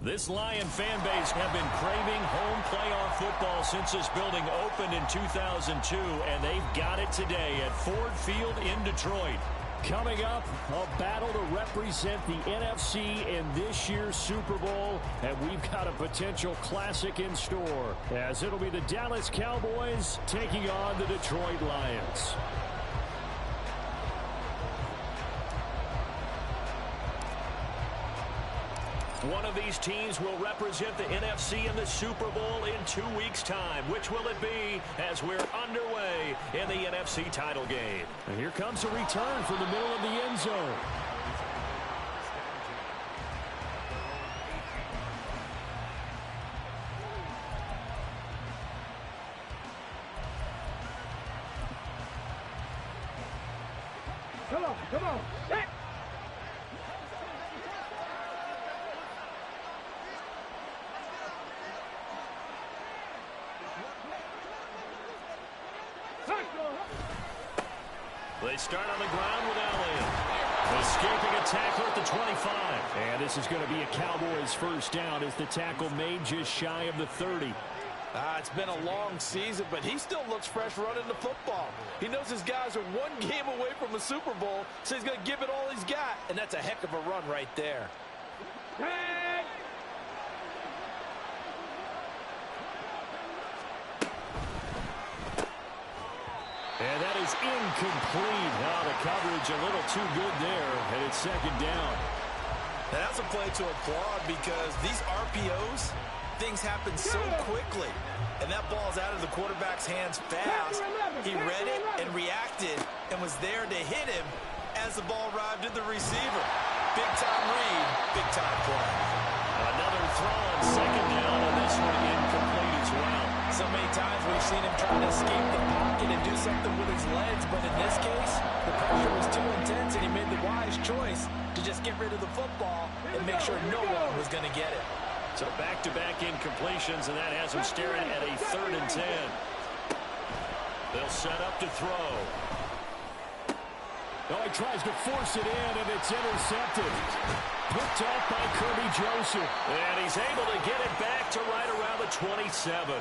This Lion fan base have been craving home playoff football since this building opened in 2002, and they've got it today at Ford Field in Detroit. Coming up, a battle to represent the NFC in this year's Super Bowl, and we've got a potential classic in store, as it'll be the Dallas Cowboys taking on the Detroit Lions. One of these teams will represent the NFC in the Super Bowl in 2 weeks' time. Which will it be as we're underway in the NFC title game? And here comes a return from the middle of the end zone. Come on, set! They start on the ground with Elliott. Escaping a tackle at the 25. And this is going to be a Cowboys first down as the tackle made just shy of the 30. It's been a long season, but he still looks fresh running the football. He knows his guys are one game away from a Super Bowl, so he's going to give it all he's got. And that's a heck of a run right there. Hey! And that is incomplete. Now the coverage a little too good there, and it's second down. Now that's a play to applaud because these RPOs, things happen so quickly. And that ball's out of the quarterback's hands fast. He read it and reacted and was there to hit him as the ball arrived at the receiver. Big-time read, big-time play. Another throw on second down, and this one incomplete as well. So many times we've seen him trying to escape the pocket and do something with his legs, but in this case, the pressure was too intense and he made the wise choice to just get rid of the football and make sure no one was going to get it. So back-to-back incompletions, and that has him staring at a 3rd and 10. They'll set up to throw. Oh, he tries to force it in, and it's intercepted. Picked off by Kirby Joseph. And he's able to get it back to right around the 27.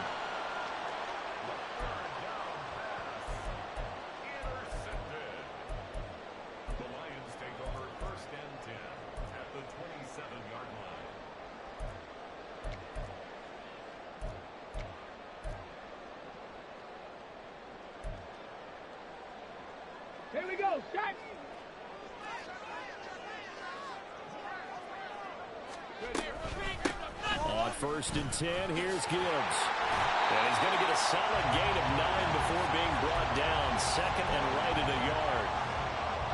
Here we go, set! On 1st and 10, here's Gibbs. And he's going to get a solid gain of 9 before being brought down. Second and right at a yard.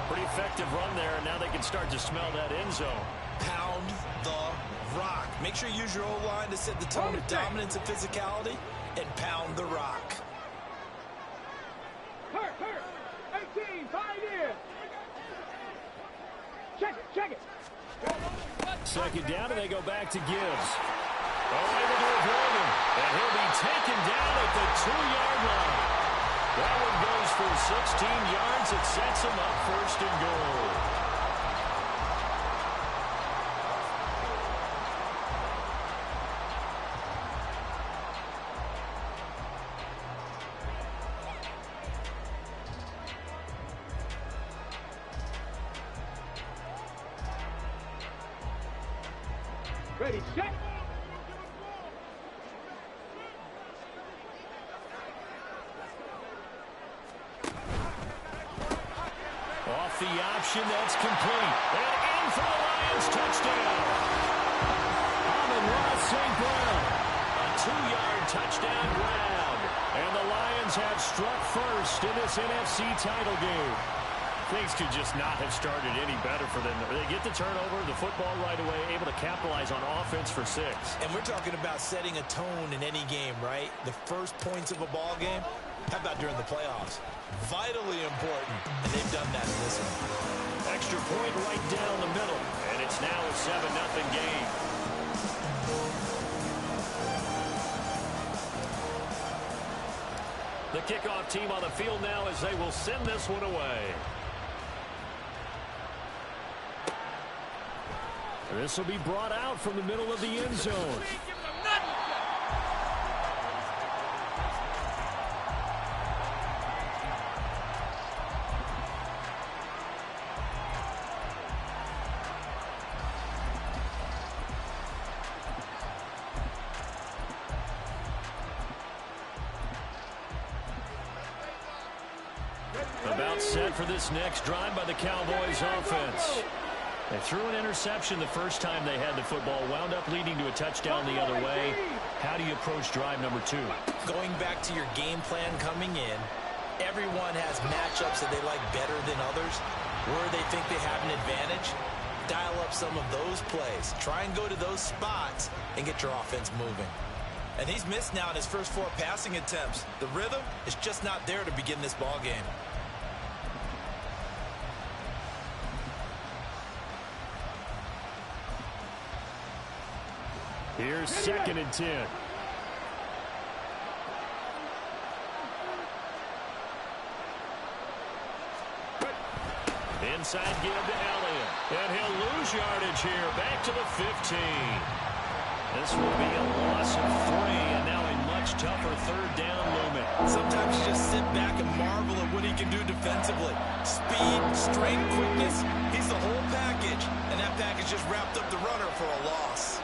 Pretty effective run there, and now they can start to smell that end zone. Pound the rock. Make sure you use your O-line to set the tone of dominance and physicality, and pound the rock. Hurt! 18, 5 in! Check it! Second down, and they go back to Gibbs. Oh, able to avoid him. And he'll be taken down at the 2-yard line. That one goes for 16 yards. It sets him up 1st and goal. Ready, set! Off the option, that's complete. And in for the Lions, touchdown. Amon-Ra St. Brown. A 2-yard touchdown grab. And the Lions have struck first in this NFC title game. Things could just not have started any better for them. They get the turnover, the football right away, able to capitalize on offense for 6. And we're talking about setting a tone in any game, right? The first points of a ball game. How about during the playoffs? Vitally important, and they've done that in this one. Extra point right down the middle, and it's now a 7-0 game. The kickoff team on the field now as they will send this one away. This will be brought out from the middle of the end zone. About set for this next drive by the Cowboys offense. They threw an interception the first time they had the football, wound up leading to a touchdown the other way. How do you approach drive number 2? Going back to your game plan coming in, everyone has matchups that they like better than others, where they think they have an advantage. Dial up some of those plays. Try and go to those spots and get your offense moving. And he's missed now in his first 4 passing attempts. The rhythm is just not there to begin this ball game. Here's 2nd and 10. Inside give to Elliott. And he'll lose yardage here. Back to the 15. This will be a loss of 3, and now a much tougher 3rd down looming. Sometimes you just sit back and marvel at what he can do defensively. Speed, strength, quickness. He's the whole package, and that package just wrapped up the runner for a loss.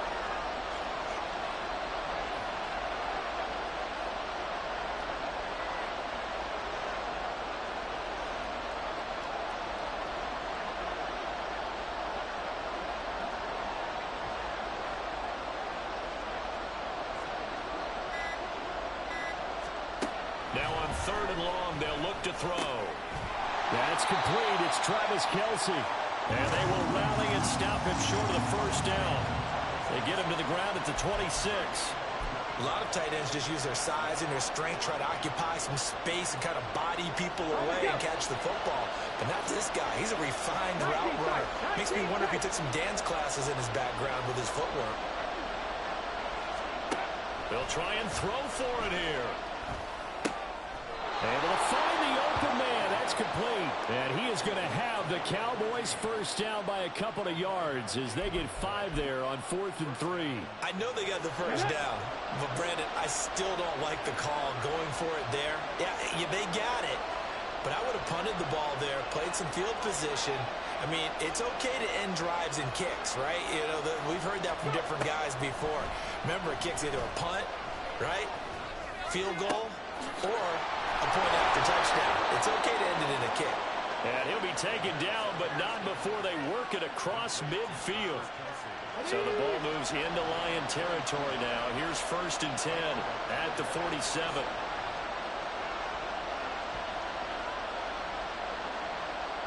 Now on 3rd and long, they'll look to throw. That's complete. It's Travis Kelce. And they will rally and stop him short of the 1st down. They get him to the ground at the 26. A lot of tight ends just use their size and their strength, try to occupy some space and kind of body people away and catch the football. But not this guy. He's a refined route runner. Makes me wonder if he took some dance classes in his background with his footwork. They'll try and throw for it here. Able to find the open man. That's complete. And he is going to have the Cowboys 1st down by a couple of yards as they get 5 there on 4th and 3. I know they got the 1st down, but Brandon, I still don't like the call going for it there. Yeah, they got it, but I would have punted the ball there, played some field position. I mean, it's okay to end drives and kicks, right? You know, we've heard that from different guys before. Remember, a kick's either a punt, right, field goal, or a point after touchdown. It's okay to end it in a kick. And he'll be taken down, but not before they work it across midfield. So the ball moves into Lion territory now. Here's 1st and 10 at the 47.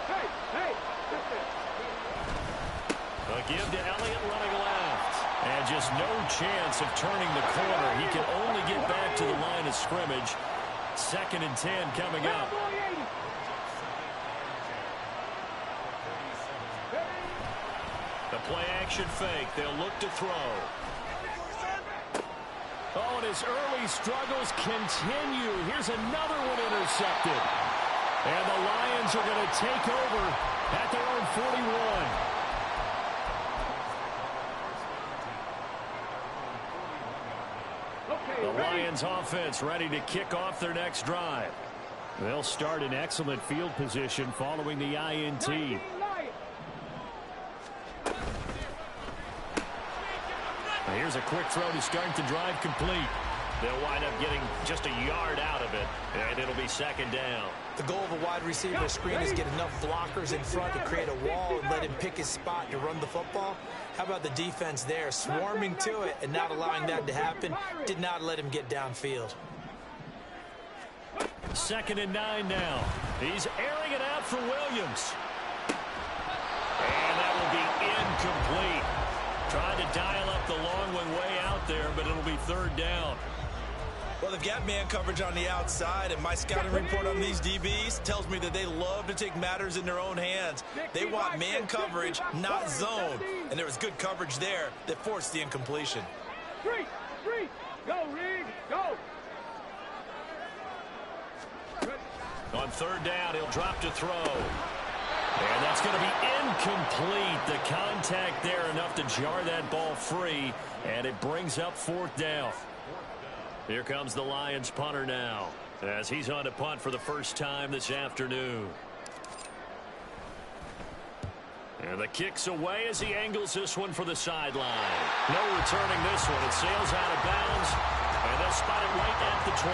Hey! A give to Elliott running left. And just no chance of turning the corner. He can only get back to the line of scrimmage. 2nd and 10 coming up. The play action fake. They'll look to throw. Oh, and his early struggles continue. Here's another one intercepted. And the Lions are going to take over at their own 41. The Lions offense ready to kick off their next drive. They'll start in excellent field position following the INT. Here's a quick throw to start the drive complete. They'll wind up getting just a yard out of it, and it'll be 2nd down. The goal of a wide receiver screen is get enough blockers in front to create a wall and let him pick his spot to run the football. How about the defense there, swarming to it and not allowing that to happen? Did not let him get downfield. 2nd and 9 now. He's airing it out for Williams. And that will be incomplete. Trying to dial up the long one way out there, but it'll be 3rd down. Well, they've got man coverage on the outside, and my scouting report on these DBs tells me that they love to take matters in their own hands. They want man coverage, not zone. And there was good coverage there that forced the incompletion. Street! Go, Reed! Go! On 3rd down, he'll drop to throw. And that's going to be incomplete. The contact there enough to jar that ball free, and it brings up 4th down. Here comes the Lions punter now, as he's on to punt for the first time this afternoon. And the kick's away as he angles this one for the sideline. No returning this one. It sails out of bounds, and they'll spot it right at the 20.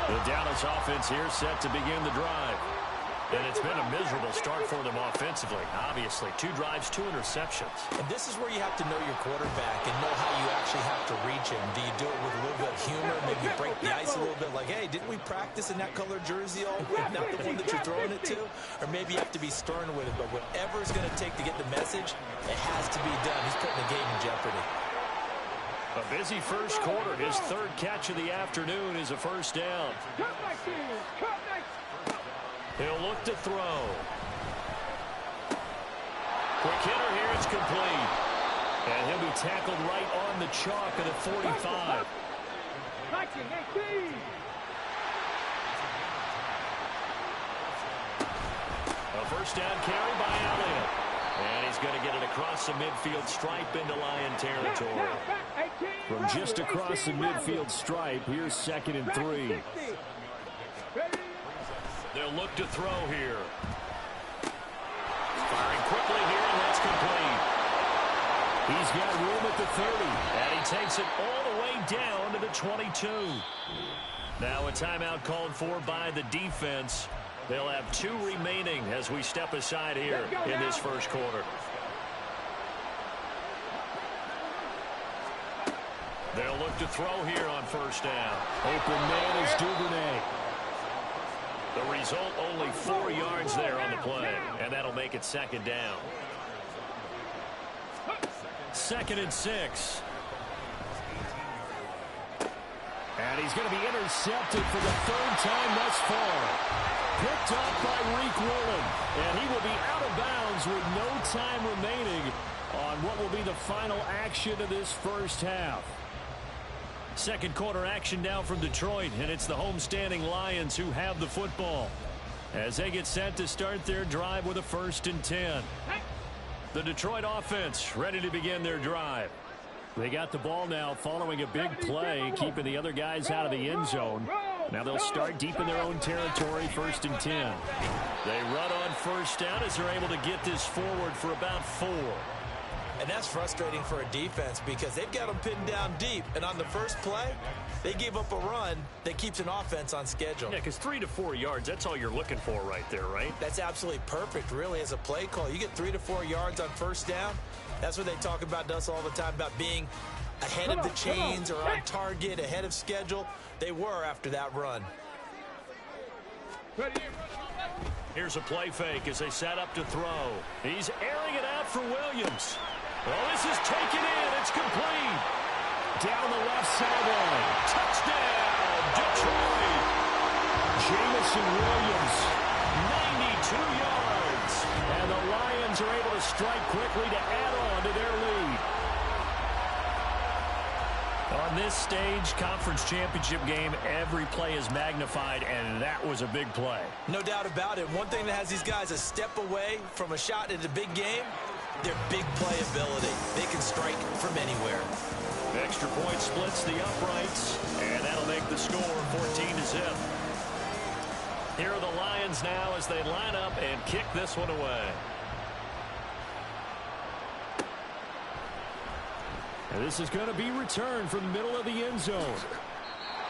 The Dallas offense here set to begin the drive. And it's been a miserable start for them offensively. Obviously, 2 drives, 2 interceptions. And this is where you have to know your quarterback and know how you actually have to reach him. Do you do it with a little bit of humor, maybe break the ice a little bit, like, hey, didn't we practice in that color jersey all week, not the one that you're throwing it to? Or maybe you have to be stern with it, but whatever it's going to take to get the message, it has to be done. He's putting the game in jeopardy. A busy first quarter. His 3rd catch of the afternoon is a first down. He'll look to throw. Quick hitter here. It's complete. And he'll be tackled right on the chalk at the 45. A first down carry by Elliott. And he's going to get it across the midfield stripe into Lion territory. From just across the midfield stripe, here's 2nd and 3. They'll look to throw here. Firing quickly here, and that's complete. He's got room at the 30, and he takes it all the way down to the 22. Now a timeout called for by the defense. They'll have 2 remaining as we step aside here in this first quarter. They'll look to throw here on first down. Open man is Duvernay. The result, only 4 yards there on the play, and that'll make it 2nd down. 2nd and 6. And he's going to be intercepted for the 3rd time thus far. Picked up by Reek Woolen, and he will be out of bounds with no time remaining on what will be the final action of this first half. Second quarter action now from Detroit, and it's the homestanding Lions who have the football as they get set to start their drive with a 1st and 10. The Detroit offense ready to begin their drive. They got the ball now following a big play, keeping the other guys out of the end zone. Now they'll start deep in their own territory, 1st and 10. They run on first down as they're able to get this forward for about 4. And that's frustrating for a defense because they've got them pinned down deep. And on the first play, they gave up a run that keeps an offense on schedule. Yeah, because 3 to 4 yards, that's all you're looking for right there, right? That's absolutely perfect, really, as a play call. You get 3 to 4 yards on first down. That's what they talk about us all the time, about being ahead of the chains or on target, ahead of schedule. They were after that run. Here's a play fake as they set up to throw. He's airing it out for Williams. Oh, this is taken in. It's complete. Down the left sideline. Touchdown, Detroit. Jamison Williams. 92 yards. And the Lions are able to strike quickly to add on to their lead. On this stage, conference championship game, every play is magnified, and that was a big play. No doubt about it. One thing that has these guys a step away from a shot at a big game, their big play ability. They can strike from anywhere. Extra point splits the uprights, and that'll make the score 14-0. Here are the Lions now as they line up and kick this one away. And this is going to be returned from the middle of the end zone.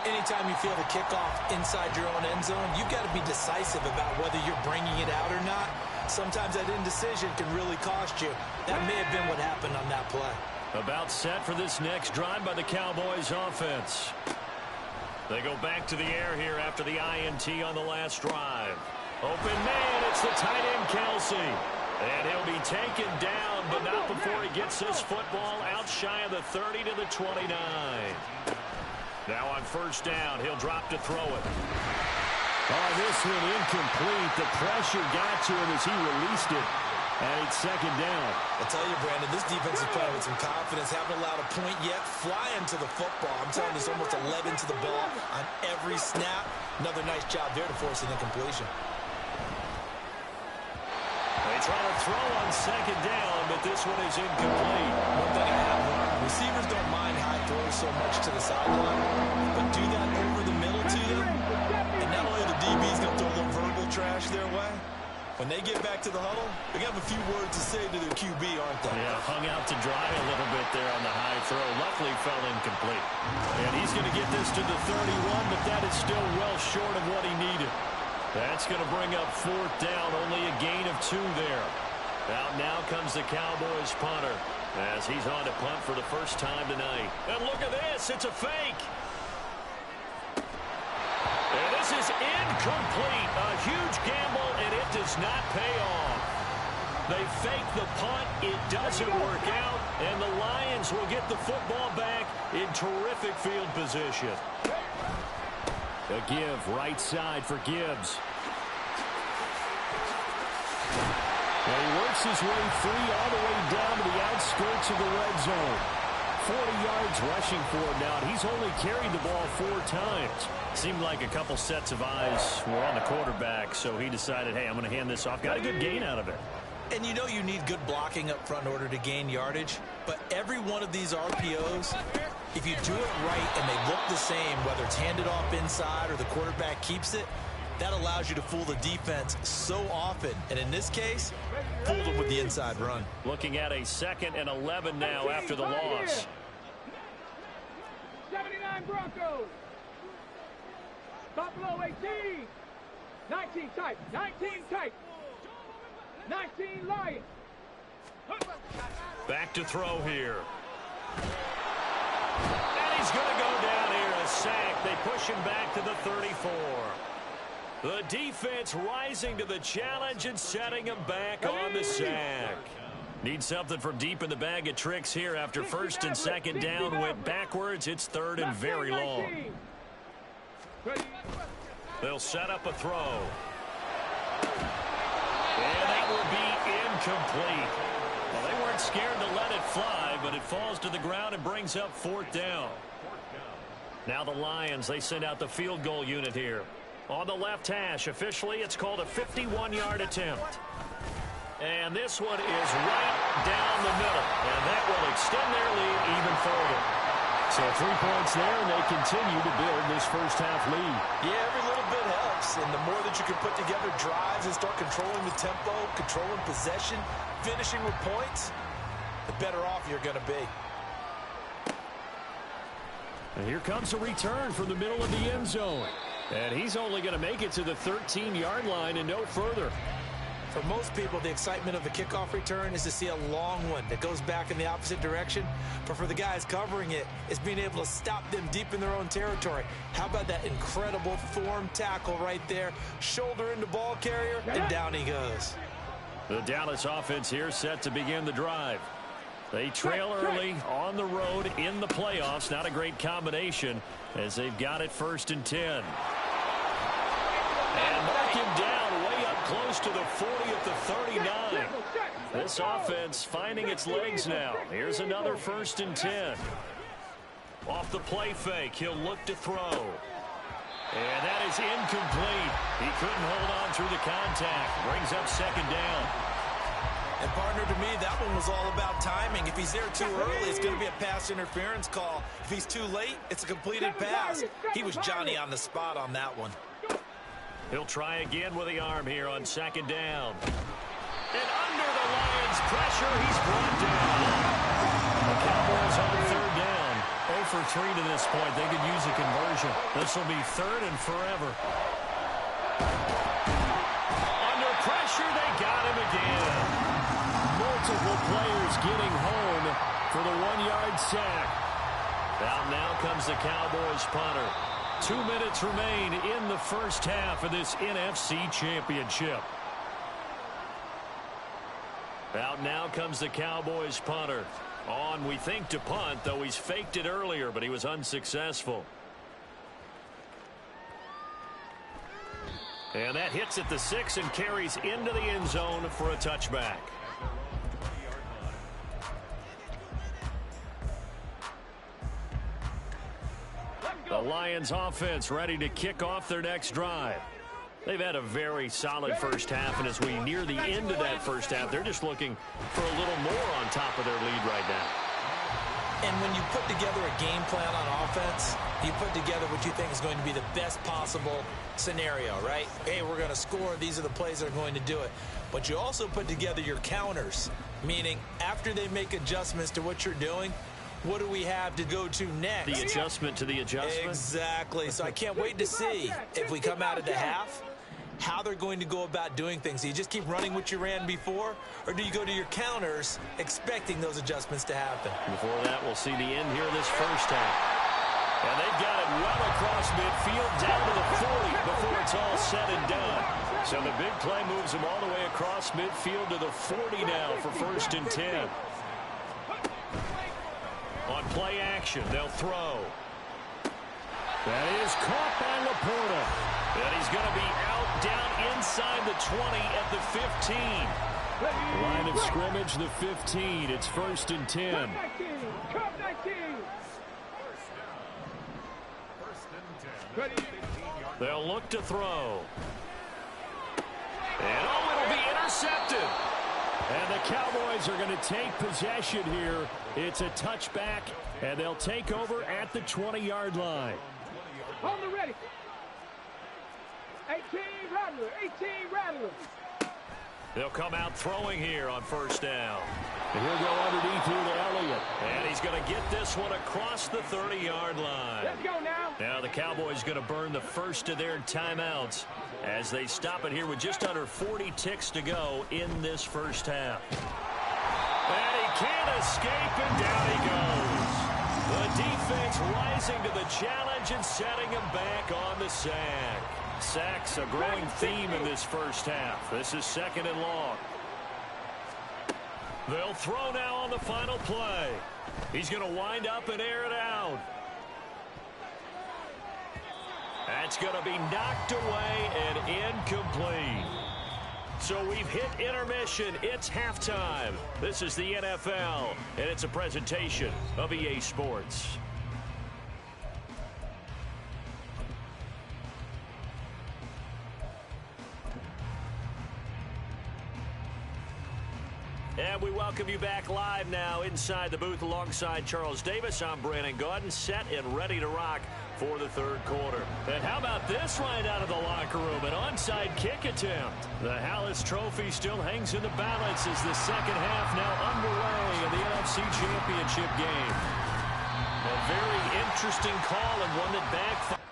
Anytime you feel the kickoff inside your own end zone, you've got to be decisive about whether you're bringing it out or not. Sometimes that indecision can really cost you. That may have been what happened on that play. About set for this next drive by the Cowboys offense. They go back to the air here after the INT on the last drive. Open man, it's the tight end Kelsey. And he'll be taken down, but not before he gets this football out shy of the 30 to the 29. Now on first down, he'll drop to throw it. Oh, this one incomplete. The pressure got to him as he released it. And it's second down. I tell you, Brandon, this defense is playing with some confidence. Haven't allowed a point yet. Flying to the football. I'm telling you, it's almost 11 to the ball on every snap. Another nice job there to force an incompletion. They try to throw on second down, but this one is incomplete. One thing I have learned, receivers don't mind high throws so much to the sideline, but do that over the middle to them, and not only the DB's going to throw a little verbal trash their way, when they get back to the huddle, they're going to have a few words to say to their QB, aren't they? Yeah, hung out to dry a little bit there on the high throw. Luckily fell incomplete. And he's going to get this to the 31, but that is still well short of what he needed. That's going to bring up fourth down, only a gain of 2 there. Out now comes the Cowboys punter as he's on to punt for the first time tonight. And look at this, it's a fake. And this is incomplete. A huge gamble, and it does not pay off. They fake the punt. It doesn't work out, and the Lions will get the football back in terrific field position. A give right side for Gibbs. And he works his way free all the way down to the outskirts of the red zone. 40 yards rushing for him now. He's only carried the ball 4 times. Seemed like a couple sets of eyes were on the quarterback, so he decided, hey, I'm going to hand this off. Got a good gain out of it. And you know you need good blocking up front in order to gain yardage, but every one of these RPOs, if you do it right and they look the same, whether it's handed off inside or the quarterback keeps it, that allows you to fool the defense so often. And in this case, fooled them with the inside run. Looking at a 2nd and 11 now after the loss. 79 Broncos. Buffalo 18. 19 tight. 19 tight. 19 Lions. Back to throw here. And he's going to go down here, a sack. They push him back to the 34. The defense rising to the challenge and setting him back on the sack. Need something from deep in the bag of tricks here after 1st and 2nd down went backwards. It's 3rd and very long. They'll set up a throw. And that will be incomplete. Well, they weren't scared to let it fly, but it falls to the ground and brings up 4th down. Now the Lions, they send out the field goal unit here. On the left hash, officially, it's called a 51-yard attempt. And this one is right down the middle. And that will extend their lead even further. So 3 points there, and they continue to build this first-half lead. Yeah, every little bit helps. And the more that you can put together drives and start controlling the tempo, controlling possession, finishing with points, the better off you're going to be. And here comes a return from the middle of the end zone. And he's only going to make it to the 13-yard line and no further. For most people, the excitement of the kickoff return is to see a long one that goes back in the opposite direction. But for the guys covering it, it's being able to stop them deep in their own territory. How about that incredible form tackle right there? Shoulder into ball carrier, and down he goes. The Dallas offense here set to begin the drive. They trail early on the road in the playoffs. Not a great combination as they've got it 1st and 10. And mark him down way up close to the 40 at the 39. This offense finding its legs now. Here's another 1st and 10. Off the play fake, he'll look to throw. And that is incomplete. He couldn't hold on through the contact. Brings up 2nd down. And partner, to me, that one was all about timing. If he's there too early, it's going to be a pass interference call. If he's too late, it's a completed pass. He was Johnny on the spot on that one. He'll try again with the arm here on 2nd down. And under the Lions' pressure, he's brought down. The Cowboys on 3rd down. 0 for 3 to this point. They could use a conversion. This will be 3rd and forever. Under pressure, they got him again. Multiple players getting home for the 1-yard sack. Out now comes the Cowboys punter. 2 minutes remain in the first half of this NFC Championship. Out now comes the Cowboys punter. On, we think, to punt, though he's faked it earlier, but he was unsuccessful. And that hits at the 6 and carries into the end zone for a touchback. The Lions offense ready to kick off their next drive. They've had a very solid first half, and as we near the end of that first half, they're just looking for a little more on top of their lead right now. And when you put together a game plan on offense, you put together what you think is going to be the best possible scenario, right? Hey, we're going to score. These are the plays that are going to do it. But you also put together your counters, meaning after they make adjustments to what you're doing, what do we have to go to next? The adjustment to the adjustment? Exactly. So I can't wait to see if we come out of the half, how they're going to go about doing things. Do you just keep running what you ran before, or do you go to your counters expecting those adjustments to happen? Before that, we'll see the end here this first half. And they've got it well across midfield down to the 40 before it's all said and done. So the big play moves them all the way across midfield to the 40 now for 1st and 10. On play action, they'll throw. That is caught by Laporta. And he's going to be out down inside the 20 at the 15. Line of scrimmage, the 15. It's 1st and 10. They'll look to throw. And it'll be intercepted. And the Cowboys are going to take possession here. It's a touchback, and they'll take over at the 20-yard line. On the ready. 18 Rattler, 18 Rattler. They'll come out throwing here on 1st down. And he'll go underneath here to Elliott. And he's going to get this one across the 30-yard line. Let's go now. Now the Cowboys going to burn the first of their timeouts as they stop it here with just under 40 ticks to go in this first half. And he can't escape, and down he goes. The defense rising to the challenge and setting him back on the sack. Sacks a growing theme in this first half. This is 2nd and long. They'll throw now on the final play. He's going to wind up and air it out. That's going to be knocked away and incomplete. So we've hit intermission. It's halftime. This is the NFL, and it's a presentation of EA Sports. And we welcome you back live now inside the booth alongside Charles Davis. I'm Brandon Gaudin, set and ready to rock for the 3rd quarter. And how about this right out of the locker room? An onside kick attempt. The Hallis Trophy still hangs in the balance as the second half now underway in the NFC Championship game. A very interesting call and one that backfired.